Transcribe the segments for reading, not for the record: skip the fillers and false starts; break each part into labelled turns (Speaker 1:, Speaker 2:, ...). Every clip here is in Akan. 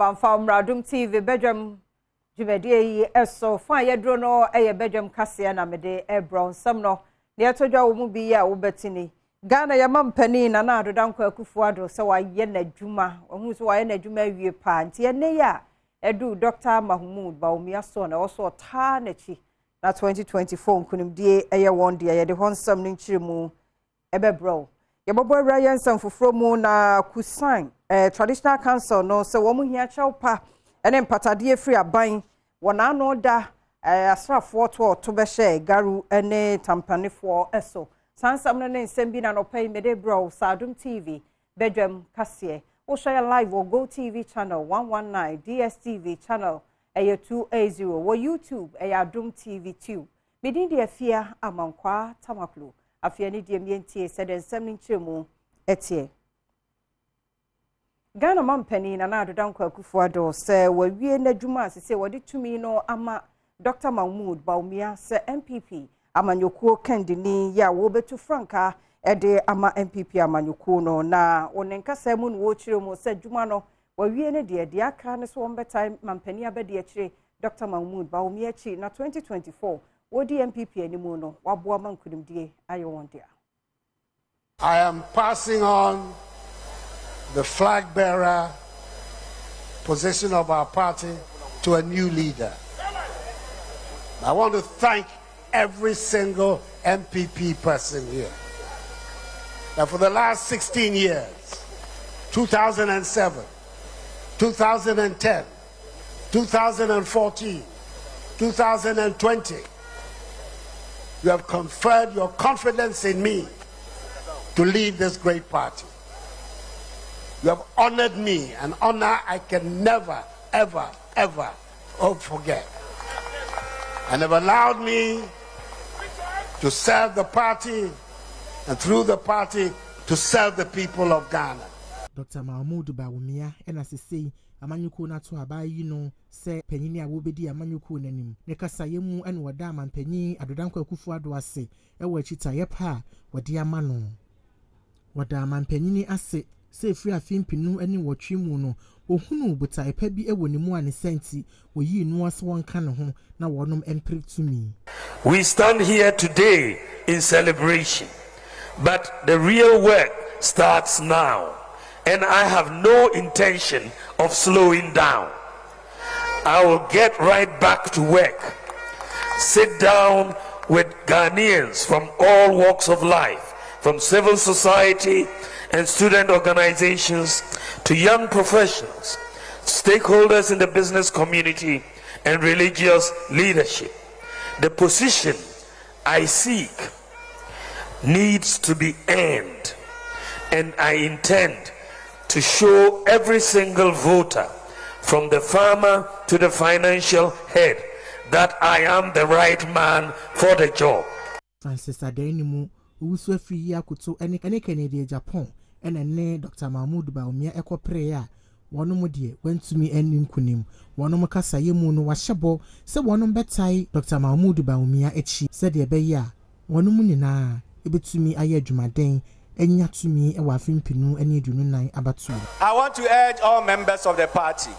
Speaker 1: From Adom TV, Badwam, Jumedi, so fire drono, a Badwam Cassia, and Amede, a brown sumno, near to Joe Mubi, Ubertini. Ghana, your mum penny, and another Dunkel Kufuado, so I yenne Juma, or who's why a Juma ye pant, ye neya, Edu Dr. Mahmoud, Baumia son, also a tarnechi, na 2024, couldn't be a year one dear, the one summoning chimu, ebe bro. Yababo Ryan San Fufromo na Kusan, traditional council, no, so woman here chowpa, and then patadie free a buying, one ano da, asra 4 to Beshe, Garu, ene tampani for eso. San Samna Sembina no pay me de bro, Sadum TV, Badwam Cassie, or share live or Go TV channel 119, DSTV channel, A280, or YouTube, Adom TV 2. Medin de fear among kwa tamaklu. Afiani DMNT said and sending chimu etie. Ghana Mampeni and another Dunkel Kufuado say, we na Juma say, what did to me no ama Dr. Mahmoud Baumia say MPP, Amanyoko Kendini, ya wobe to Franca, ede ama MPP Amanyoko no na onenka semun wochiro said Jumano, we na dear Diaka one time Mampeni abediache Dr. Mahmoud Baumia chi na 2024. What the MPP anymore no? Badwam couldn't be. I want there.
Speaker 2: I am passing on the flag bearer position of our party to a new leader. I want to thank every single MPP person here. Now, for the last 16 years, 2007, 2010, 2014, 2020. You have conferred your confidence in me to lead this great party. You have honored me, an honor I can never, ever, ever forget. And have allowed me to serve the party and through the party to serve the people of Ghana.
Speaker 3: Dr. Mahmoud Baumia, and as I say, Amanyuko na to abayi no se penyini a wobedi amanyuko nanim ne kasayemu ene wada man penyi adodanko Kufuado ase e wo chita yepa wode amano wada man penyini ase se free afimpinu ene wotwemu no ohunu buta epa bi e wonimu ane senti oyi nu ase wonka ne ho na wonom empire to me.
Speaker 4: We stand here today in celebration, but the real work starts now. And I have no intention of slowing down. I will get right back to work. Sit down with Ghanaians from all walks of life, from civil society and student organizations to young professionals, stakeholders in the business community and religious leadership. The position I seek needs to be earned, and I intend to show every single voter, from the farmer to the financial head, that I am the right man for the job.
Speaker 3: Francis Adenimu, who was free Yakuto and Canadian Japan, and a name Dr. Mahmoud Baumia Eco Prayer. One mudie went to me and Kunim. One Makasa Yemuno was shabo, said one betai Dr. Mahmoud Baumia Echi, said the Beya. One munina, it to me aye Jumaden. I want
Speaker 5: to urge all members of the party,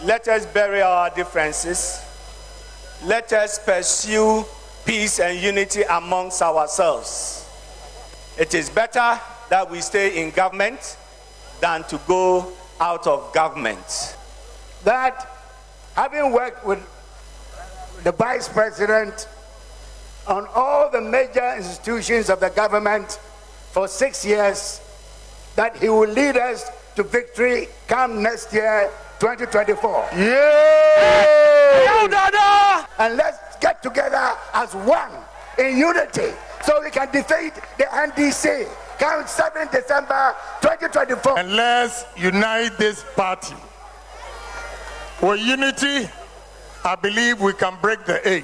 Speaker 5: let us bury our differences. Let us pursue peace and unity amongst ourselves. It is better that we stay in government than to go out of government.
Speaker 2: That having worked with the Vice President on all the major institutions of the government for 6 years, that he will lead us to victory come next year, 2024. Yeah! And let's get together as one in unity so we can defeat the NDC come 7 December 2024.
Speaker 6: And let's unite this party. With unity, I believe we can break the 8.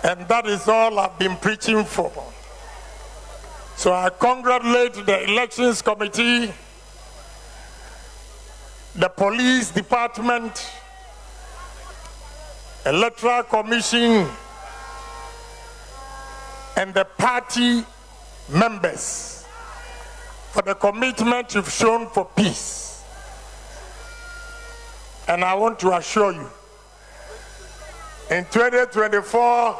Speaker 6: And that is all I've been preaching for. So I congratulate the elections committee, the police department, electoral commission, and the party members for the commitment you've shown for peace. And I want to assure you, in 2024,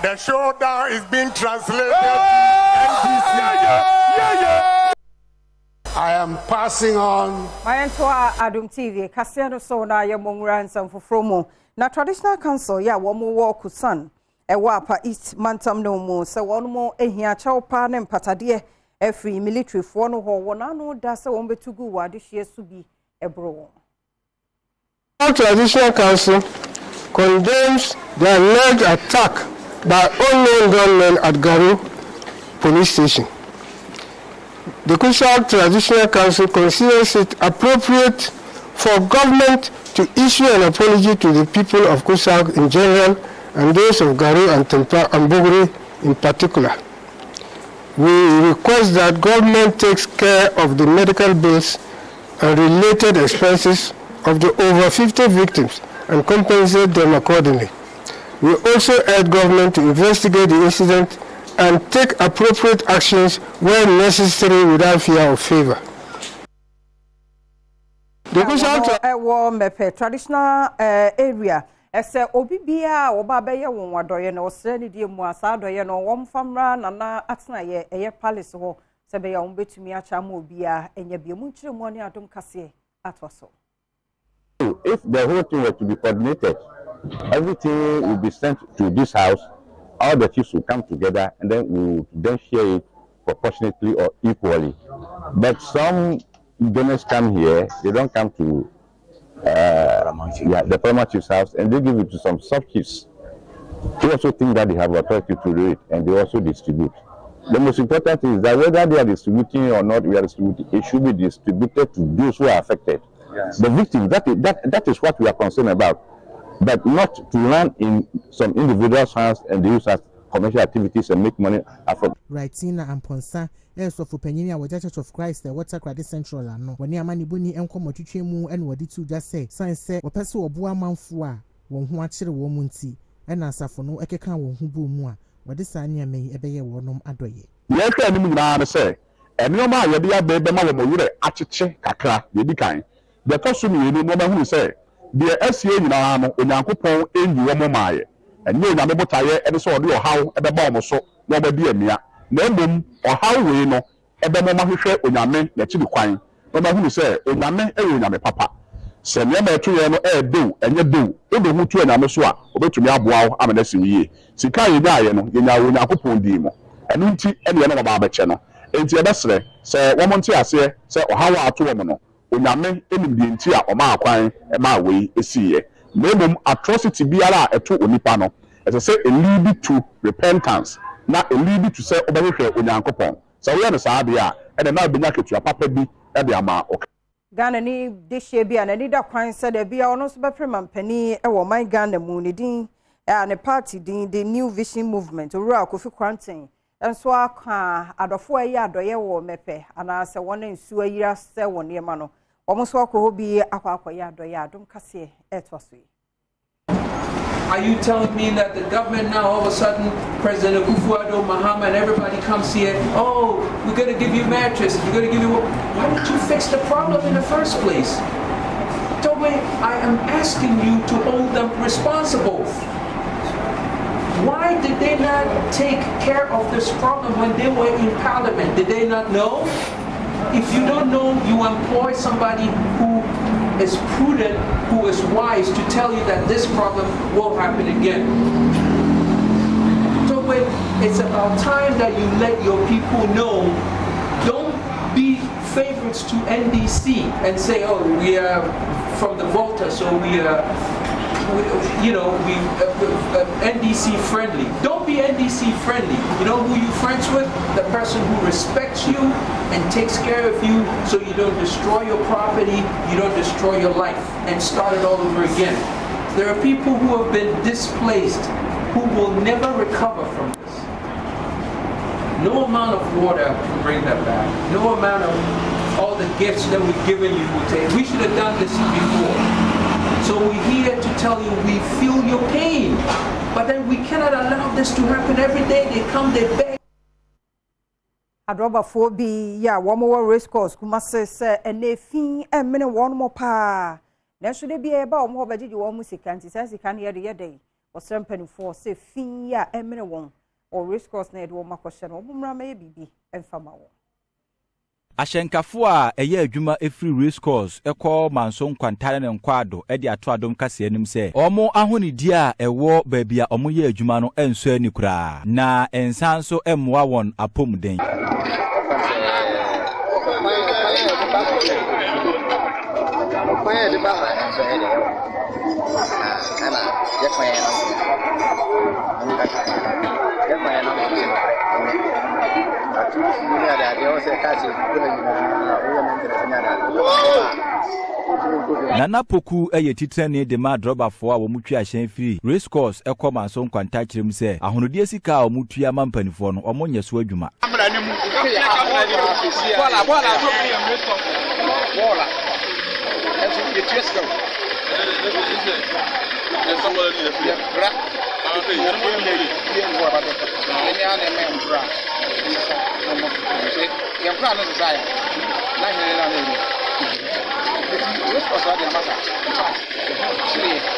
Speaker 6: the showdown is being translated to NDC.
Speaker 2: I am passing on.
Speaker 1: Mayentoa Adom TV, Kasiano so na ye mongra nsam fofromo. Na traditional council ya wo mo wo kusan. Wapa East Mantam no mo se won mo ehia chawpa ne mpatade free military fo no ho wona no da se won betugu wade hye subi ebro.
Speaker 7: Traditional Council condemns the alleged attack by unknown gunmen at Garu police station. The Kusak Traditional Council considers it appropriate for government to issue an apology to the people of Kusak in general and those of Garu and Tempa and Bogori in particular. We request that government takes care of the medical bills and related expenses of the over 50 victims and compensate them accordingly. We also urge government to investigate the incident and take appropriate actions where necessary without fear of favor. The
Speaker 1: traditional area. Ese obi bia oba beye won wadoye na osre ni die mu asa adoye no wom famra na atena ye eye palace ho se be ya won betumi acha ma obi a enya bia mu nkire mu ne Adom kase atwaso.
Speaker 8: If the whole thing were to be coordinated, everything will be sent to this house, all the chiefs will come together and then we will then share it proportionately or equally. But some donors come here, they don't come to the former chief's house, and they give it to some sub chiefs. They also think that they have authority to do it, and they also distribute. The most important thing is that whether they are distributing or not, we are distributing, it should be distributed to those who are affected. Yes. The victims, that is what we are concerned about, but not to run in some individuals' hands and they use as commercial activities and make money.
Speaker 3: Right, Tina and Ponsa, so for Penina, with Church of Christ, the Water Credit Central, no, when you are money bunny and come to Chemu and what did you just say? Science said, or Peso or Buamanfua, won't watch a woman tea, and answer for no Ekan who boom, what this Sanya may a bay or no adoye.
Speaker 8: Yes, I mean, say, and no man, you'll be a baby, Mamma, Achiche, Kaka, the be kind. The person you know who say, the SCA in our Onankopon in you one my, and you never tire, and so do how at the bomb so, no be a mere, no boom, or how we know, at the moment who share Oname, that you be crying, no matter who say, Oname, Oname, Papa. Send your man to your air do, and you do, if the Mutu and Amasua, or to me up wow, I'm an SCA. Sikai Diano, in our Onankopon demo, and Unti and the other Baba channel. And the other say, one month I say, how are 2 women. Onyame enimdi a oma akwan e ma we esiye memom atrocity biara eto onipa no ese say a lead to repentance na a lead to say obehwe onyankopon so we no saa bia e de na benya ketua papa bi e de ama
Speaker 1: Ghana ni dehye bia na ni da kwan se de bia ono so befrema mpani e wo man Ghana mu ni din ne party din the New Vision Movement owura Kofi Kranten enso aka adofo ayi adoye wo mepe ana se wona nsu ayira se wona ema no omoso akoho bi akwakoye adoye Adom kase etwaso.
Speaker 9: Are you telling me that the government now all of a sudden, President Akufo-Addo, Muhammad, everybody comes here, oh, we're going to give you mattresses, we're going to give you... Why didn't you fix the problem in the first place? Tobe, I am asking you to hold them responsible. Why did they not take care of this problem when they were in Parliament? Did they not know? If you don't know, you employ somebody who is prudent, who is wise to tell you that this problem will happen again. So it's about time that you let your people know. Don't be favorites to NDC and say, oh, we are from the Volta, so we are, NDC friendly. Don't be NDC friendly. You know who you're friends with? The person who respects you and takes care of you so you don't destroy your property, you don't destroy your life and start it all over again. There are people who have been displaced who will never recover from this. No amount of water can bring them back. No amount of all the gifts that we've given you will take. We should have done this before. So we're here to tell you we feel your pain. But then we cannot allow this to happen every day. They come, they beg.
Speaker 1: adrobafo bi ya wo mo race course kuma se ene fin emene won mo pa na so de bi e ba wo mo bagigi wo mu sika nti sika na ye de wo srempanifo se fin ya emene won o race course na ye de wo makɔhye no wo mra ma ye bibi emfama wo
Speaker 10: Ashenkafo a eye adwuma efri race course ekɔ manso nkwantare ne nkwado e de ato adom kase anim se omo ahonidi a ewo baabia omo ye adwuma no enso ani kura na ensan so emwa won apomden Nana Poku eye titrane de ma drobafo a wo mutwi ahyen firi race course ekɔ manso nkwanta kyerem se ahonodie sika a wo mutwi amampanifo no omo nyeso adwuma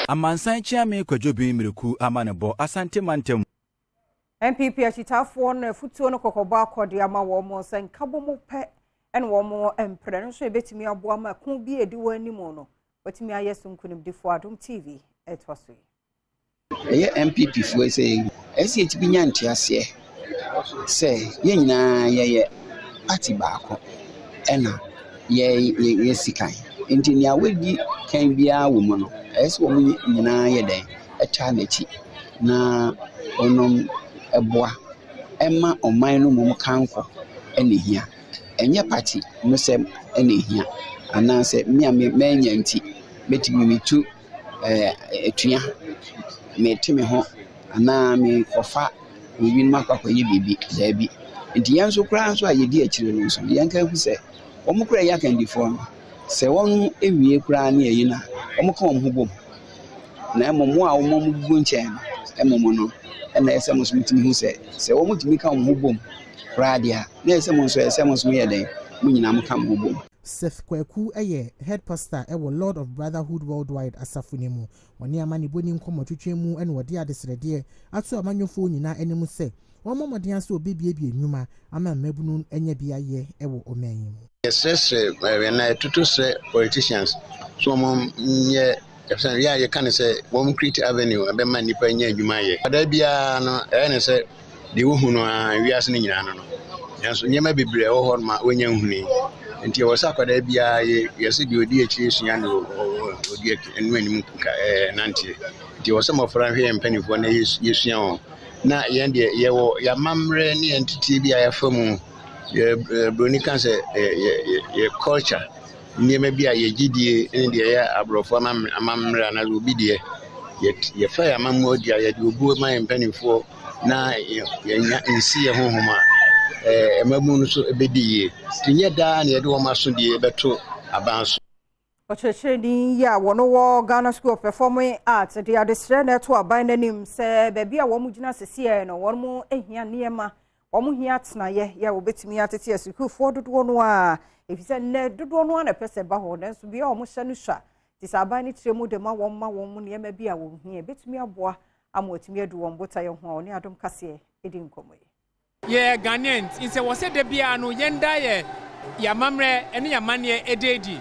Speaker 10: Amansan chiame kwadwobi mreku amanebo asante mantem
Speaker 1: MPP achitafo na futuo no kokobo akode ama wo mo sen kabo mo pe en wo mo empre no so ebetimi aboa ma ko bi edi wani mo no watimi ayeso nkunim difo Adom TV etwaso
Speaker 11: eye MPP fo say SH bi nyante ase say ye nyina ye party baako ena ye sikan enti ni awedi kan bia wo mo no ese wo mo nyina ye den echa nachi na onom eboa ema oman no mo kanko ene hia enye party no se ene hia ana se me menya nti betimi mitu etua metime ho ana me kofa wi makwa ye bibi dabi nti yanso kra so ayedi akire no so yanka hu se omo kra ya kan difo no se won ewie kra na eyi na omo ka omo bom na emomo a omo bu nchen emomo no na ese mo smitimi hu se omo timi ka omo bom kra dia na ese mo so ye den mo nyina mo ka omo bom
Speaker 3: Seth Kweku eye head pastor ewo Lord of Brotherhood Worldwide asafunemu woni amani boni nkomotwetwemu ene wode adesrede ato amanyofo nyina enemu se womo modin ase obibiebie enwuma ama mmabunu enya biaye ewo omanyi
Speaker 12: yes na tutuse politicians so mom nye ya can say one create avenue abe man nipa enya adwuma ye ada bia no ene se de wo hunu a wiase ni nyina no yanso nyema bebre wo ho ma onya huni nti wo sakwada bia yesi de odi akiri sua no odi enu anim nanti nti wo sama fra hwe mpanifo na yesua ho na yende yewo ya mamre ni entity bia ya famu broni kan se ye culture nyema bia ye gidie ndi ya abrofo amamre na obi de ye fa ya mamu odi ya de obu ma mpanifo na yenya nsi ye honhoma emamu so ebediye tinye da na yede wo maso de beto abanso
Speaker 1: Ochecheni ya wono Ghana School of Performing Arts de adesre na to aban nanim se baabi a wo mu gina sese no wo mu ehia niema wo mu hia tenaye ya wo betimi atete asukufo dodo no a efise ne dodo no na pese ba ho na so bia wo mu hye no hwa tisaban ni tremu de ma wo mu niema bia wo hia betimi aboa amotimi adu wo mbota ye ho oni Adom kase edi nkomo
Speaker 13: ye Ghanaians inse wo se de bia no yenda ye ya mamre ene ya mane ededi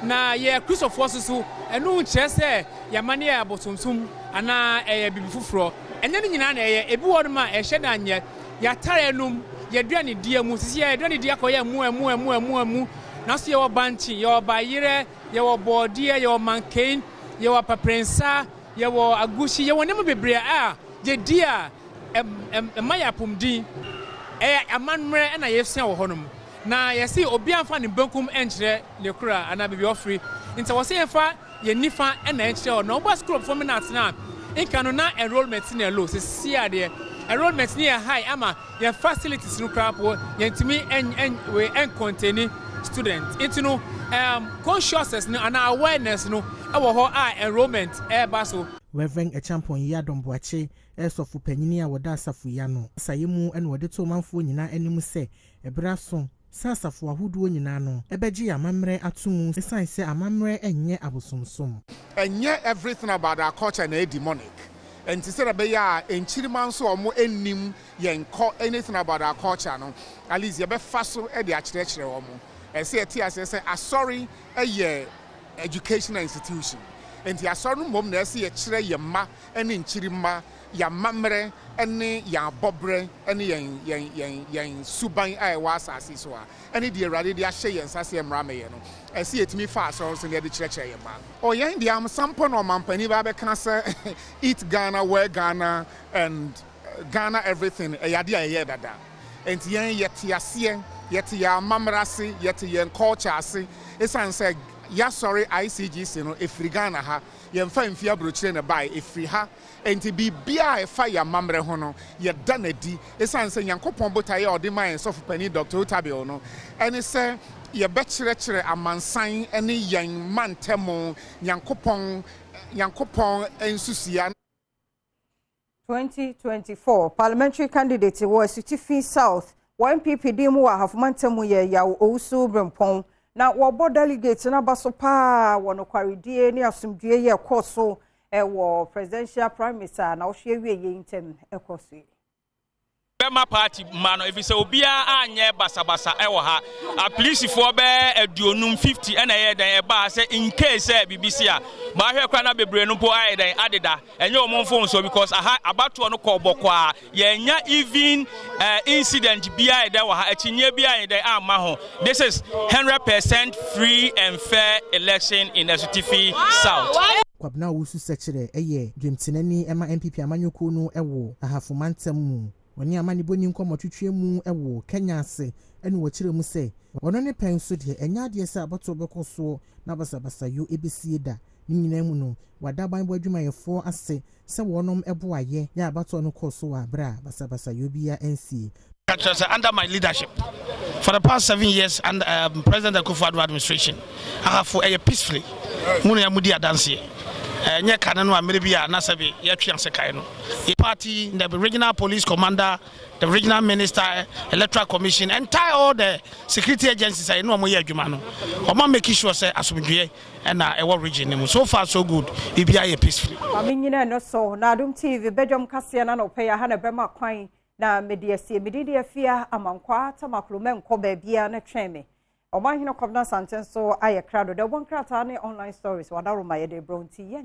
Speaker 13: na ye Christopher susu enu nche se ya mane ya bosomsum ana bibi fufuro enye ni nyina na ye ebi woduma ehye na anye ya tare enum ye duane die mu sisi ye duane die akoye mu na so ye wo banchi ye wo bayire ye wo bodie ye wo mankain ye wo paprensa ye wo agushi ye wo nemu bebre a je dia maya pumdi amanmre na yefsia wo honum na yesi obi amfa ne bankum enkyere le kura ana bibi ofri nta wo se yefa ye nifa na enkyere no oba school of performing arts na inkano na enrollment na low se sia de enrollment na high ama ye facilities no crapo ye ntimi we contain students intino consciousness no ana awareness no e wo ho enrollment ba so
Speaker 3: Reverend Echampon yi Adom Boache esofu panyini a woda asafu ya no sayemu ene wode to manfo nyina anim se ebra so sasafo ahoduo nyina no ebeji amamre atumu esan se amamre enye abosomsom.
Speaker 14: Enye everything about our culture na demonic. And to say be ya enchiriman so omo enim yenko anything about our culture no. At least ye be faso e de akyerɛkyerɛ omo. E say tia say sorry ye educational institution. And the assortment mom na say kyerɛ ye ma ene nchirima ya mamre ene ya bobre ene yen suban a wa asase so a ene de awurade de ahye yen sase emra me ye no ese etimi fa asɔre so ne de kyerɛkyerɛ ye ma o yen de am sampo no mampani ba be ka say eat Ghana, wear Ghana, and Ghana everything e yade a ye dada enti yen yete ase yete ya mamrase yete yen culture ase esan say ya sorry ICGC no efiri Ghana ha yemfa mfia brochire ne bai efiri ha enti bibia efa ya mamre ho no ye da na di esan se Nyankopon botaye ode man sofu pani Dr. Otabio no ene se ye bekyerɛkyerɛ amansan ene yen mantemo Nyankopon ensusia.
Speaker 1: 2024 parliamentary candidate was Sutifi South MPP dimu wa hafumantemu ye ya Ousu Brempong na wo delegate na baso pa wono kwaridie ni asumdue ye koso wo presidential prime minister na wo hwe wie ye intem ekoso
Speaker 15: Bema party mano if say obia anye basabasa ewo ha a police for be aduonum 50 ena ye den e ba say in case BBC a ma hwe kwa na bebre no po aye den adeda enye omonfo so because aha abato no ko boko a ye nya even incident bia e den wo ha akinye bia e den amma ho. This is 100% free and fair election in the Sutifi South.
Speaker 3: Kwabna wusu sekire eye dwemtenani ema MPP amanyoko no ewo ahafomantam mu woni amani boni nkomotwetwe mu ewo Kenya ase ene wo kire mu se wono ne pen so de enya de se abato bekoso na basabasa yo ebesie da ni nyina mu no wada ban bo adwumayefo ase se wonom ebo aye ya abato no koso wa bra basabasa yo bia NC
Speaker 16: under my leadership for the past 7 years and President Akufo-Addo administration I have peacefully munu ya mudi adanse nye kanano ameribia na sabe ya twianse kai no party the regional police commander the regional minister electoral commission entire all the security agencies I know mo ye adwuma no o ma make sure say asomdwe na e wo region mu so far so good e bia ye peacefully
Speaker 1: aminyina no so na Adom TV Badwam kase na no pay ha na bema kwan na mediasie medidi afia amankwa tamaklome nko ba bia na tweme Oman hino Kobna Santen so aye krado de bon krata ne online stories wadaruma ye de bronti ye